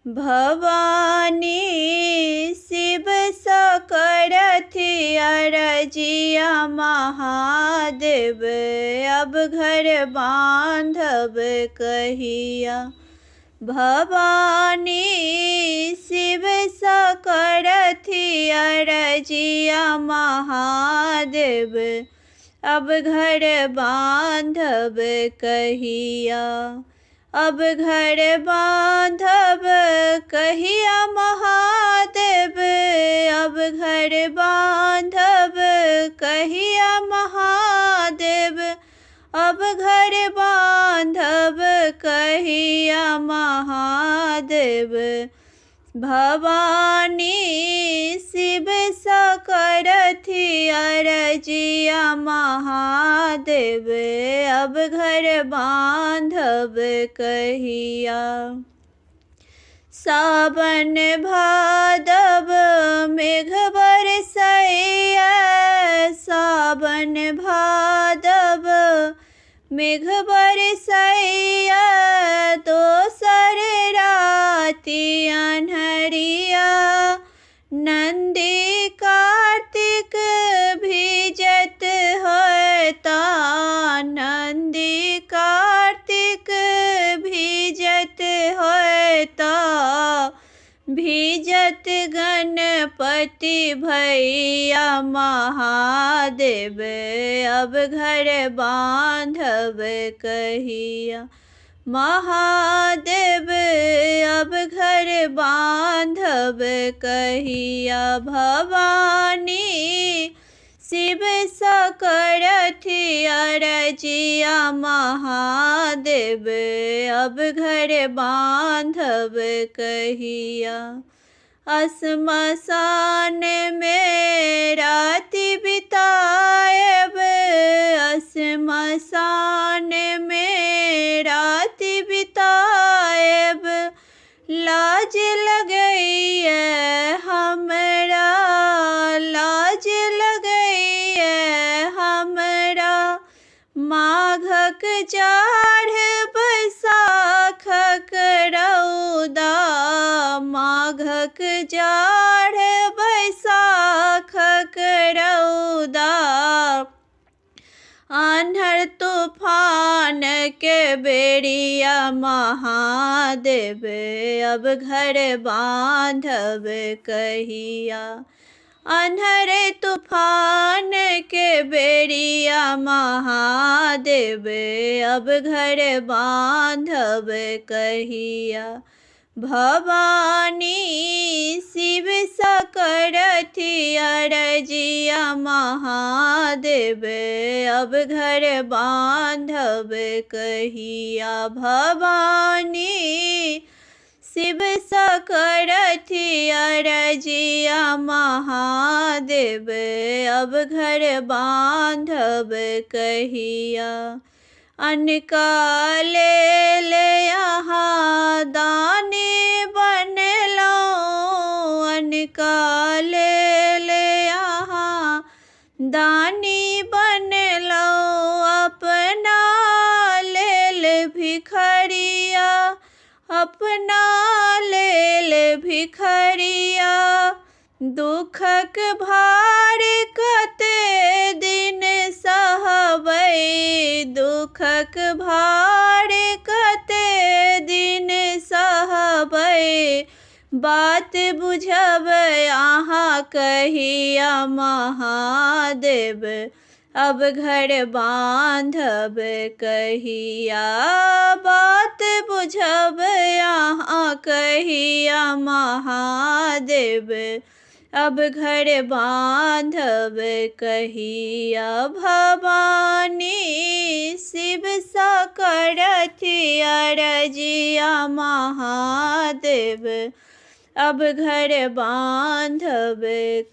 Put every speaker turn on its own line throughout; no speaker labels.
भवानी शिव सकरथि अरजिया महादेव, अब घर बांधब कहिया। भवानी शिव सकरथि अरजिया महादेव, अब घर बांधब कहिया। अब घर बांधब कहिया महादेव, अब घर बांधब कहिया महादेव, अब घर बांधब कहिया महादेव। भवानी शिव सकरथि अरजिया महादेव, अब घर बांधब कहिया। सावन भादव मेघ बरसैया, सावन भादव मेघ बरसैया, दोसर राति अन्हरिया, नंदी कार्तिक भीजत होता, नंदी कार्तिक भीजत होता, भीजत गणपति भैया महादेव, अब घर बांधब कहिया। महादेव अब घर बांधब कहिया। भवानी शिव सकरथि अरजिया महादेव, अब घर बांधब कहिया। श्मशान में राति बिताएब, श्मशान में राति बिताएब, लाज लगैए हमरा, लाज लगैए हमरा, माघक जाढ़ बैसाखक रौदा, माघक जाढ़ बैसाखक रौदा, आन्हर तूफान के बेरिया महादेव, अब घर बांधब कहिया। अन्हर तूफान के बेरिया महादेव, अब घर बांधब कहिया। भवानी शिव सकरथि अरजिया महादेव, अब घर बांधब कहिया। भवानी शिव सकरथि अरजिया महादेव, अब घर बांधब कहिया। अनका ले यहाँ दानी बनलो, अनका ले यहाँ दानी बनलो, अपना ले भिखरिया, अपना ले भिखरिया। दुखक भार कते दिन सहबै, दुखक भार कते दिन सहबै, बात बुझब अहाँ कहिया महादेव, अब घर बांधब कहिया। बात बुझब अहाँ कहिया महादेव, अब घर बांधब कहिया। भवानी शिव सकरथि अरजिया महादेव, अब घर बांधब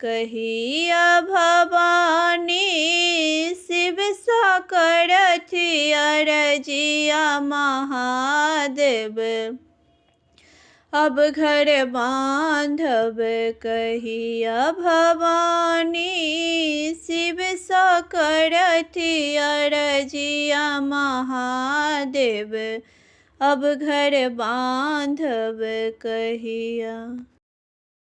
कहिया। भवानी शिव सकरथि अरजिया महादेव, अब घर बांधब कहिया। भवानी शिव सकरथि अरजिया महादेव, अब घर बांधब कहिया।